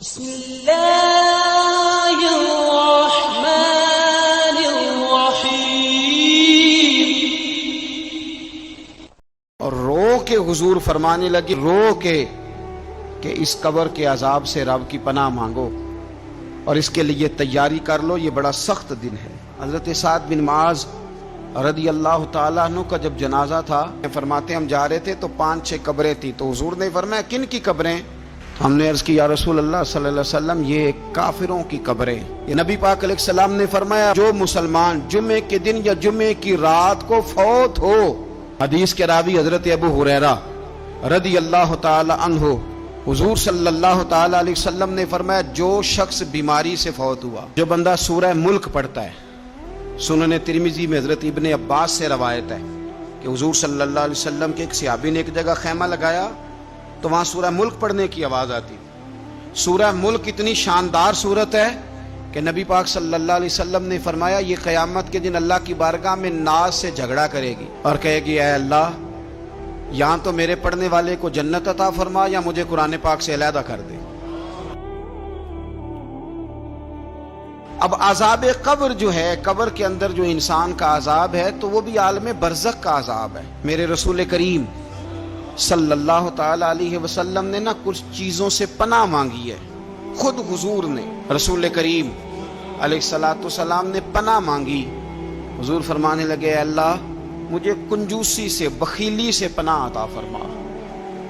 بسم اللہ الرحمن الرحیم۔ اور رو کے حضور فرمانے لگے، رو کے کہ اس قبر کے عذاب سے رب کی پناہ مانگو اور اس کے لیے تیاری کر لو، یہ بڑا سخت دن ہے۔ حضرت سعد بن معاذ رضی اللہ تعالیٰ عنہ کا جب جنازہ تھا، فرماتے ہم جا رہے تھے تو 5-6 قبریں تھیں، تو حضور نے فرمایا کن کی قبریں؟ ہم نے عرض کی یا رسول اللہ صلی اللہ علیہ وسلم یہ کافروں کی قبریں۔ یہ نبی پاک علیہ السلام نے فرمایا جو مسلمان جمعے کے دن یا جمعے کی رات کو فوت ہو، حدیث کے راوی حضرت ابو ہریرہ رضی اللہ تعالی عنہ، حضور صلی اللہ تعالی علیہ وسلم نے فرمایا جو شخص بیماری سے فوت ہوا، جو بندہ سورہ ملک پڑھتا ہے، سنن ترمذی میں حضرت ابن عباس سے روایت ہے کہ حضور صلی اللہ علیہ وسلم کے ایک صحابی نے ایک جگہ خیمہ لگایا تو وہاں سورہ ملک پڑھنے کی آواز آتی۔ سورہ ملک اتنی شاندار سورت ہے کہ نبی پاک صلی اللہ علیہ وسلم نے فرمایا یہ قیامت کے دن اللہ کی بارگاہ میں ناز سے جھگڑا کرے گی اور کہے گی اے اللہ یہاں تو میرے پڑھنے والے کو جنت عطا فرما یا مجھے قرآن پاک سے علیحدہ کر دے۔ اب عذاب قبر جو ہے، قبر کے اندر جو انسان کا عذاب ہے تو وہ بھی عالم برزخ کا عذاب ہے۔ میرے رسول کریم صلی اللہ تعالی علیہ وسلم نے نہ کچھ چیزوں سے پناہ مانگی ہے، خود حضور نے، رسول کریم علیہ الصلوۃ والسلام نے پناہ مانگی۔ حضور فرمانے لگے اے اللہ مجھے کنجوسی سے، بخیلی سے پناہ عطا فرما،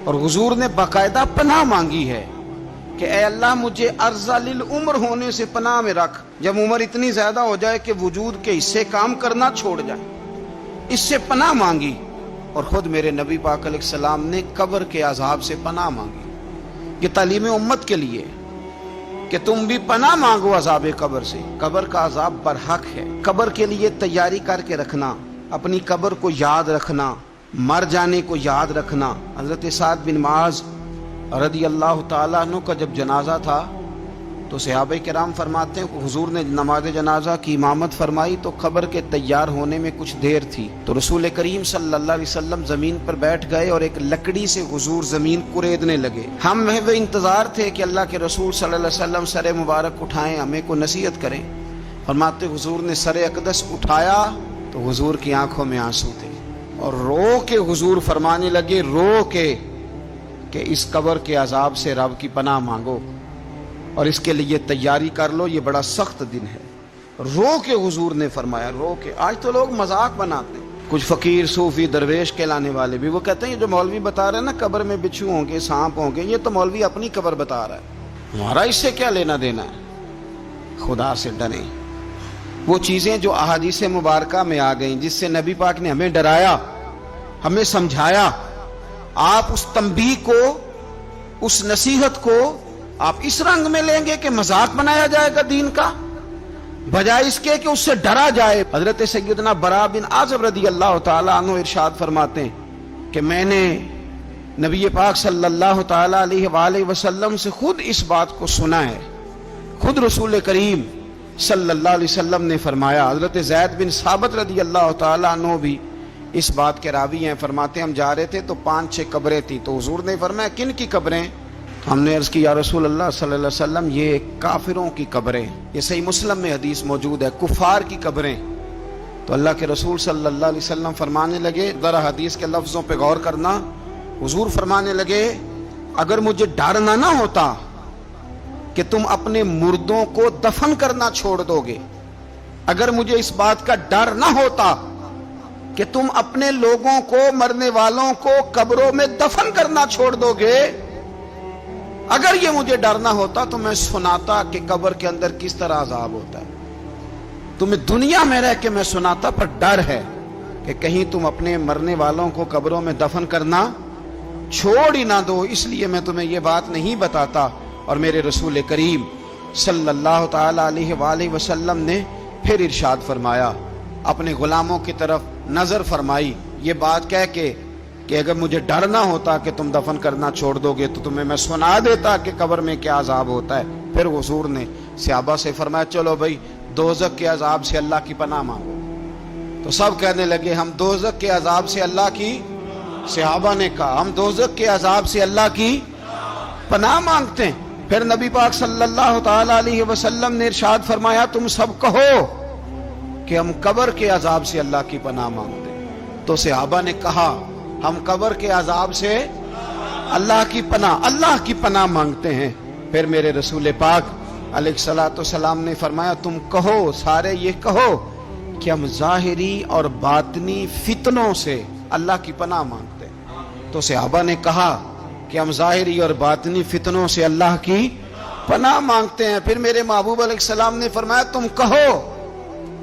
اور حضور نے باقاعدہ پناہ مانگی ہے کہ اے اللہ مجھے ارذل العمر ہونے سے پناہ میں رکھ، جب عمر اتنی زیادہ ہو جائے کہ وجود کے حصے کام کرنا چھوڑ جائے، اس سے پناہ مانگی۔ اور خود میرے نبی پاک علیہ السلام نے قبر کے عذاب سے پناہ مانگی۔ یہ تعلیم امت کے لیے کہ تم بھی پناہ مانگو عذاب قبر سے۔ قبر کا عذاب برحق ہے، قبر کے لیے تیاری کر کے رکھنا، اپنی قبر کو یاد رکھنا، مر جانے کو یاد رکھنا۔ حضرت سعد بن معاذ رضی اللہ تعالیٰ عنہ کا جب جنازہ تھا تو صحابہ کرام فرماتے ہیں حضور نے نماز جنازہ کی امامت فرمائی تو قبر کے تیار ہونے میں کچھ دیر تھی، تو رسول کریم صلی اللہ علیہ وسلم زمین پر بیٹھ گئے اور ایک لکڑی سے حضور زمین کریدنے لگے۔ ہم وہ انتظار تھے کہ اللہ کے رسول صلی اللہ علیہ وسلم سر مبارک اٹھائیں، ہمیں کو نصیحت کریں۔ فرماتے حضور نے سر اقدس اٹھایا تو حضور کی آنکھوں میں آنسو تھے، اور رو کے حضور فرمانے لگے، رو کے کہ اس قبر کے عذاب سے رب کی پناہ مانگو اور اس کے لیے تیاری کر لو، یہ بڑا سخت دن ہے۔ رو کے حضور نے فرمایا، رو کے۔ آج تو لوگ مذاق بناتے ہیں، کچھ فقیر صوفی درویش کہلانے والے بھی، وہ کہتے ہیں یہ جو مولوی بتا رہے ہیں نا قبر میں بچھو ہوں گے، سانپ ہوں گے، یہ تو مولوی اپنی قبر بتا رہا ہے، ہمارا اس سے کیا لینا دینا ہے۔ خدا سے ڈریں۔ وہ چیزیں جو احادیث مبارکہ میں آ گئیں، جس سے نبی پاک نے ہمیں ڈرایا، ہمیں سمجھایا، آپ اس تنبیہ کو، اس نصیحت کو آپ اس رنگ میں لیں گے کہ مذاق بنایا جائے گا دین کا، بجائے اس کے کہ اس سے ڈرا جائے۔ حضرت سیدنا براء بن عازب رضی اللہ تعالی عنہ ارشاد فرماتے ہیں کہ میں نے نبی پاک صلی اللہ تعالی علیہ وآلہ وسلم سے خود اس بات کو سنا ہے، خود رسول کریم صلی اللہ علیہ وسلم نے فرمایا۔ حضرت زید بن ثابت رضی اللہ تعالی عنہ بھی اس بات کے راوی ہیں، فرماتے ہم جا رہے تھے تو 5-6 قبریں تھیں، تو حضور نے فرمایا کن کی قبریں؟ ہم نے عرض کی یا رسول اللہ صلی اللہ علیہ وسلم یہ کافروں کی قبریں۔ یہ صحیح مسلم میں حدیث موجود ہے، کفار کی قبریں۔ تو اللہ کے رسول صلی اللہ علیہ وسلم فرمانے لگے، ذرا حدیث کے لفظوں پہ غور کرنا، حضور فرمانے لگے اگر مجھے ڈر نہ ہوتا کہ تم اپنے مردوں کو دفن کرنا چھوڑ دو گے، اگر مجھے اس بات کا ڈر نہ ہوتا کہ تم اپنے لوگوں کو، مرنے والوں کو قبروں میں دفن کرنا چھوڑ دو گے، اگر یہ مجھے ڈر نہ ہوتا تو میں سناتا کہ قبر کے اندر کس طرح عذاب ہوتا ہے، تمہیں دنیا میں رہ کے میں سناتا، پر ڈر ہے کہ کہیں تم اپنے مرنے والوں کو قبروں میں دفن کرنا چھوڑ ہی نہ دو، اس لیے میں تمہیں یہ بات نہیں بتاتا۔ اور میرے رسول کریم صلی اللہ تعالی علیہ وآلہ وسلم نے پھر ارشاد فرمایا، اپنے غلاموں کی طرف نظر فرمائی، یہ بات کہہ کے کہ اگر مجھے ڈر نہ ہوتا کہ تم دفن کرنا چھوڑ دو گے تو تمہیں میں سنا دیتا کہ قبر میں کیا عذاب ہوتا ہے۔ پھر حضور نے صحابہ سے فرمایا چلو بھائی دوزخ کے عذاب سے اللہ کی پناہ مانگو، تو سب کہنے لگے ہم دوزخ کے عذاب سے اللہ کی، صحابہ نے کہا ہم دوزخ کے عذاب سے اللہ کی پناہ مانگتے ہیں۔ پھر نبی پاک صلی اللہ تعالی علیہ وسلم نے ارشاد فرمایا تم سب کہو کہ ہم قبر کے عذاب سے اللہ کی پناہ مانگتے ہیں۔ تو صحابہ نے کہا ہم قبر کے عذاب سے اللہ کی پناہ مانگتے ہیں۔ پھر میرے رسول پاک علیہ الصلوۃ والسلام نے فرمایا تم کہو، سارے یہ کہو کہ ہم ظاہری اور باطنی فتنوں سے اللہ کی پناہ مانگتے ہیں۔ تو صحابہ نے کہا کہ ہم ظاہری اور باطنی فتنوں سے اللہ کی پناہ مانگتے ہیں۔ پھر میرے محبوب علیہ السلام نے فرمایا تم کہو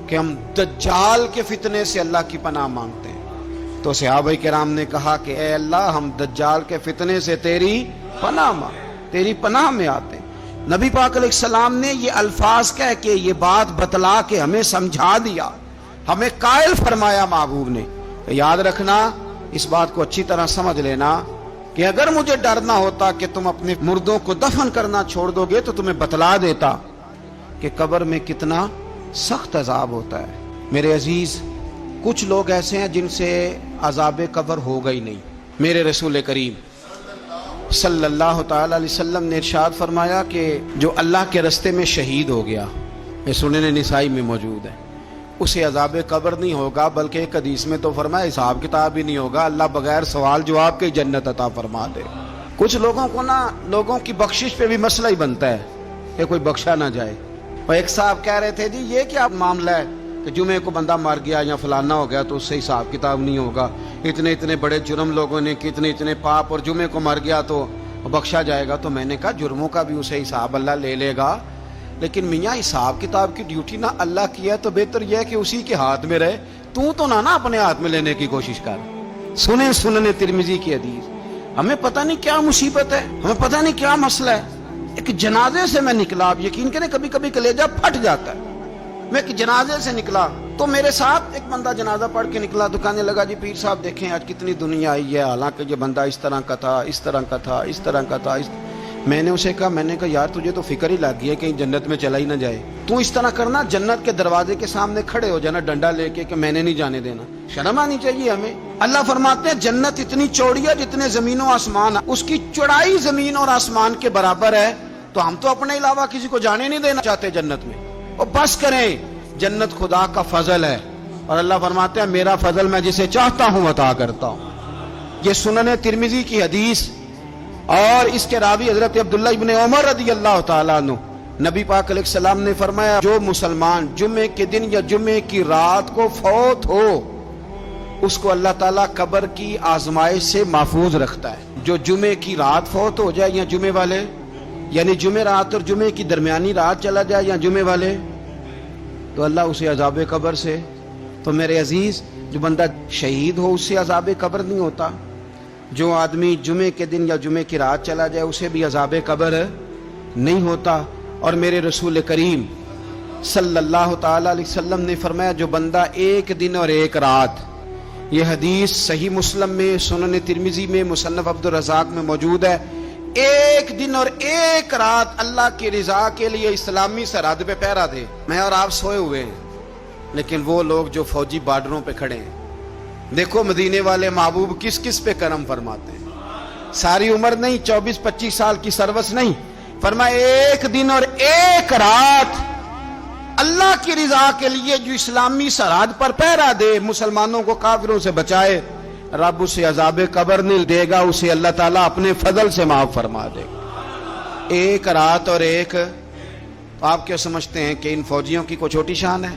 کہ ہم دجال کے فتنے سے اللہ کی پناہ مانگتے ہیں۔ تو صحابہ کرام نے کہا کہ اے اللہ ہم دجال کے فتنے سے تیری پناہ میں آتے ہیں۔ نبی پاک علیہ السلام نے یہ الفاظ کہہ کے یہ بات بتلا کے ہمیں سمجھا دیا، ہمیں قائل فرمایا محبوب نے۔ یاد رکھنا، اس بات کو اچھی طرح سمجھ لینا کہ اگر مجھے ڈرنا ہوتا کہ تم اپنے مردوں کو دفن کرنا چھوڑ دو گے تو تمہیں بتلا دیتا کہ قبر میں کتنا سخت عذاب ہوتا ہے۔ میرے عزیز، کچھ لوگ ایسے ہیں جن سے عذاب قبر ہوگا ہی نہیں۔ میرے رسول کریم صلی اللہ تعالی علیہ وسلم نے ارشاد فرمایا کہ جو اللہ کے رستے میں شہید ہو گیا، یہ سنن نسائی میں موجود ہے، اسے عذاب قبر نہیں ہوگا، بلکہ ایک حدیث میں تو فرمایا حساب کتاب ہی نہیں ہوگا، اللہ بغیر سوال جواب کے جنت عطا فرما دے۔ کچھ لوگوں کو لوگوں کی بخشش پہ بھی مسئلہ ہی بنتا ہے کہ کوئی بخشا نہ جائے۔ اور ایک صاحب کہہ رہے تھے جی یہ کیا معاملہ ہے کہ جمعے کو بندہ مر گیا یا فلانا ہو گیا تو اس سے حساب کتاب نہیں ہوگا، اتنے بڑے جرم لوگوں نے اتنے پاپ، اور جمعے کو مر گیا تو بخشا جائے گا۔ تو میں نے کہا جرموں کا بھی اسے حساب اللہ لے لے گا، لیکن میاں حساب کتاب کی ڈیوٹی نہ اللہ کی ہے تو بہتر یہ ہے کہ اسی کے ہاتھ میں رہے، تو نہ اپنے ہاتھ میں لینے کی کوشش کر۔ سنن ترمذی کی حدیث۔ ہمیں پتہ نہیں کیا مصیبت ہے، ہمیں پتہ نہیں کیا مسئلہ ہے۔ ایک جنازے سے میں نکلا، آپ یقین کریں کبھی کبھی کلیجہ پھٹ جاتا ہے۔ میں ایک جنازے سے نکلا تو میرے ساتھ ایک بندہ جنازہ پڑھ کے نکلا تو کہنے لگا جی پیر صاحب دیکھیں آج کتنی دنیا آئی ہے، حالانکہ یہ بندہ اس طرح کا تھا، اس طرح کا تھا، اس طرح کا تھا۔ میں نے اسے کہا یار تجھے تو فکر ہی لگ گئی ہے کہیں جنت میں چلا ہی نہ جائے، تو اس طرح کرنا جنت کے دروازے کے سامنے کھڑے ہو جانا ڈنڈا لے کے کہ میں نے نہیں جانے دینا۔ شرم آنی چاہیے ہمیں۔ اللہ فرماتے ہیں جنت اتنی چوڑی ہے جتنے زمین و آسمان، اس کی چوڑائی زمین اور آسمان کے برابر ہے، تو ہم تو اپنے علاوہ کسی کو جانے نہیں دینا چاہتے جنت میں۔ اور بس کریں، جنت خدا کا فضل ہے، اور اللہ فرماتے ہیں میرا فضل میں جسے چاہتا ہوں عطا کرتا ہوں۔ یہ سنن ترمذی کی حدیث، اور اس کے راوی حضرت عبداللہ ابن عمر رضی اللہ تعالیٰ عنہ، نبی پاک علیہ السلام نے فرمایا جو مسلمان جمعے کے دن یا جمعے کی رات کو فوت ہو اس کو اللہ تعالیٰ قبر کی آزمائش سے محفوظ رکھتا ہے۔ جو جمعے کی رات فوت ہو جائے یا جمعے والے، یعنی جمعے رات اور جمعے کی درمیانی رات چلا جائے یا جمعے والے، تو اللہ اسے عذاب قبر سے۔ تو میرے عزیز، جو بندہ شہید ہو اس سے عذاب قبر نہیں ہوتا، جو آدمی جمعے کے دن یا جمعے کی رات چلا جائے اسے بھی عذاب قبر نہیں ہوتا۔ اور میرے رسول کریم صلی اللہ تعالی علیہ وسلم نے فرمایا جو بندہ ایک دن اور ایک رات، یہ حدیث صحیح مسلم میں، سنن ترمذی میں، مصنف عبد الرزاق میں موجود ہے، ایک دن اور ایک رات اللہ کی رضا کے لیے اسلامی سرحد پہ پہرا دے۔ میں اور آپ سوئے ہوئے ہیں، لیکن وہ لوگ جو فوجی بارڈروں پہ کھڑے ہیں، دیکھو مدینے والے محبوب کس کس پہ کرم فرماتے ہیں۔ ساری عمر نہیں، 24-25 سال کی سروس نہیں، فرمایا ایک دن اور ایک رات اللہ کی رضا کے لیے جو اسلامی سرحد پر پہرا دے، مسلمانوں کو کافروں سے بچائے، رب اسے عذاب قبر نہیں دے گا، اسے اللہ تعالیٰ اپنے فضل سے معاف فرما دے گا۔ ایک رات اور ایک، تو آپ کیا سمجھتے ہیں کہ ان فوجیوں کی کوئی چھوٹی شان ہے؟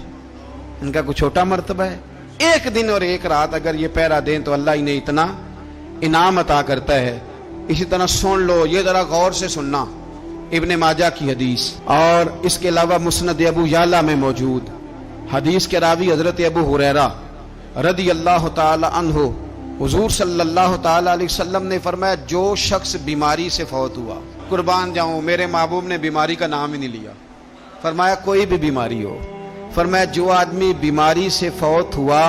ان کا کوئی چھوٹا مرتبہ ہے؟ ایک دن اور ایک رات اگر یہ پہرا دیں تو اللہ انہیں اتنا انعام عطا کرتا ہے۔ اسی طرح سن لو، یہ ذرا غور سے سننا، ابن ماجہ کی حدیث، اور اس کے علاوہ مسند ابو یعلا میں موجود حدیث کے راوی حضرت ابو ہریرہ رضی اللہ تعالی عنہ، حضور صلی اللہ تعالی علیہ وسلم نے فرمایا جو شخص بیماری سے فوت ہوا، قربان جاؤں میرے محبوب نے بیماری کا نام ہی نہیں لیا، فرمایا کوئی بھی بیماری ہو، فرمایا جو آدمی بیماری سے فوت ہوا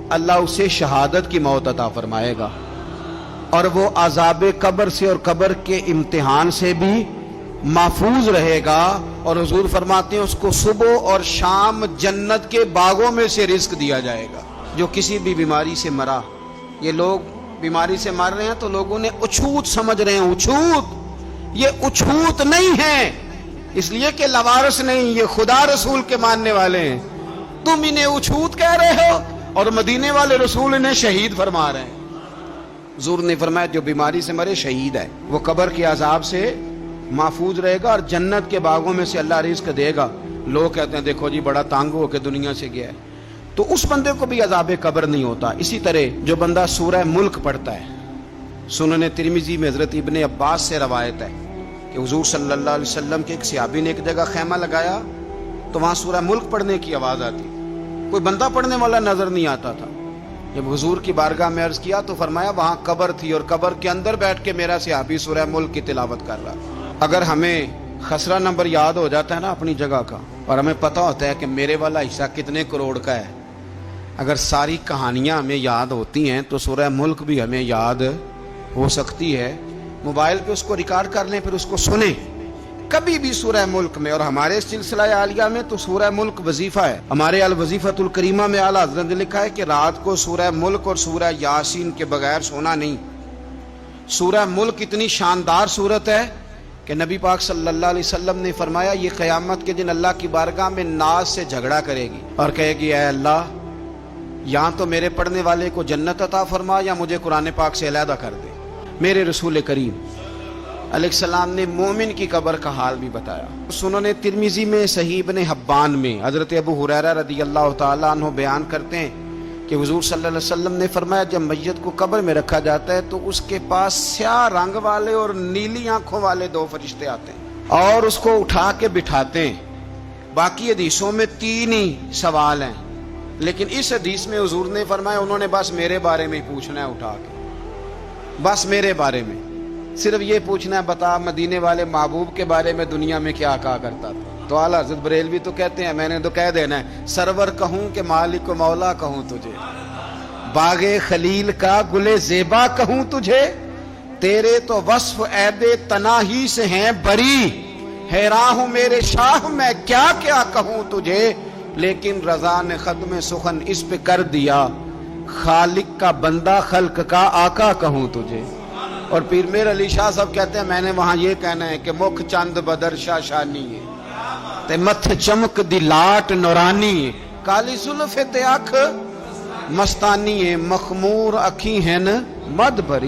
اللہ اسے شہادت کی موت عطا فرمائے گا، اور وہ عذاب قبر سے اور قبر کے امتحان سے بھی محفوظ رہے گا، اور حضور فرماتے ہیں اس کو صبح اور شام جنت کے باغوں میں سے رزق دیا جائے گا۔ جو کسی بھی بیماری سے مرا، یہ لوگ بیماری سے مر رہے ہیں تو لوگوں نے اچھوت سمجھ رہے ہیں، اچھوت یہ اچھوت نہیں ہے اس لیے کہ لوارث نہیں، یہ خدا رسول کے ماننے والے ہیں. تم انہیں اچھوت کہہ رہے ہو اور مدینے والے رسول انہیں شہید فرما رہے ہیں. حضور نے فرمایا جو بیماری سے مرے شہید ہے، وہ قبر کے عذاب سے محفوظ رہے گا اور جنت کے باغوں میں سے اللہ رزق دے گا. لوگ کہتے ہیں دیکھو جی بڑا تنگ ہو کے دنیا سے گیا ہے، تو اس بندے کو بھی عذاب قبر نہیں ہوتا. اسی طرح جو بندہ سورہ ملک پڑھتا ہے، سنن ترمذی میں حضرت ابن عباس سے روایت ہے کہ حضور صلی اللہ علیہ وسلم کے ایک صحابی نے ایک جگہ خیمہ لگایا تو وہاں سورہ ملک پڑھنے کی آواز آتی، کوئی بندہ پڑھنے والا نظر نہیں آتا تھا. جب حضور کی بارگاہ میں عرض کیا تو فرمایا وہاں قبر تھی اور قبر کے اندر بیٹھ کے میرا صحابی سورہ ملک کی تلاوت کر رہا. اگر ہمیں خسرہ نمبر یاد ہو جاتا ہے نا اپنی جگہ کا، اور ہمیں پتہ ہوتا ہے کہ میرے والا حصہ کتنے کروڑ کا ہے، اگر ساری کہانیاں ہمیں یاد ہوتی ہیں تو سورہ ملک بھی ہمیں یاد ہو سکتی ہے. موبائل پہ اس کو ریکارڈ کر لیں، پھر اس کو سنیں کبھی بھی سورہ ملک میں. اور ہمارے سلسلہ عالیہ میں تو سورہ ملک وظیفہ ہے. ہمارے الوظیفۃ الکریمہ میں اعلیٰ حضرت نے لکھا ہے کہ رات کو سورہ ملک اور سورہ یاسین کے بغیر سونا نہیں. سورہ ملک اتنی شاندار سورت ہے کہ نبی پاک صلی اللہ علیہ وسلم نے فرمایا یہ قیامت کے دن اللہ کی بارگاہ میں ناز سے جھگڑا کرے گی اور کہے گی اے اللہ یہاں تو میرے پڑھنے والے کو جنت عطا فرما یا مجھے قرآن پاک سے علیحدہ کر دے. میرے رسول کریم علیہ السلام نے مومن کی قبر کا حال بھی بتایا. سنن ترمذی میں صحیح ابن حبان میں حضرت ابو ہریرہ رضی اللہ تعالیٰ عنہ بیان کرتے ہیں کہ حضور صلی اللہ علیہ وسلم نے فرمایا جب میت کو قبر میں رکھا جاتا ہے تو اس کے پاس سیاہ رنگ والے اور نیلی آنکھوں والے 2 فرشتے آتے ہیں اور اس کو اٹھا کے بٹھاتے ہیں. باقی حدیثوں میں 3 ہی سوال ہیں، لیکن اس حدیث میں حضور نے فرمایا انہوں نے بس میرے بارے میں ہی پوچھنا ہے، اٹھا کے بس میرے بارے میں صرف یہ پوچھنا ہے بتا مدینے والے محبوب کے بارے میں دنیا میں کیا کہا کرتا تھا. تو اعلیٰ حضرت بریلوی تو کہتے ہیں میں نے تو کہہ دینا ہے سرور کہوں کہ مالک و مولا کہوں تجھے، باغ خلیل کا گل زیبا کہوں تجھے، تیرے تو وصف عید تناہی سے ہیں بری، حیراں ہوں میرے شاہ میں کیا کیا کہوں تجھے، لیکن رضا نے ختم سخن اس پہ کر دیا، خالق کا بندہ خلق کا آقا کہوں تجھے. اور پیر میر علی شاہ صاحب کہتے ہیں میں نے وہاں یہ کہنا ہے کہ مکھ چند بدر شاہ شانی ہے تے متھ چمک دی لاٹ نورانی ہے، کالی زلف تے اکھ مستانی ہے، مخمور اکھی ہیں مد بری.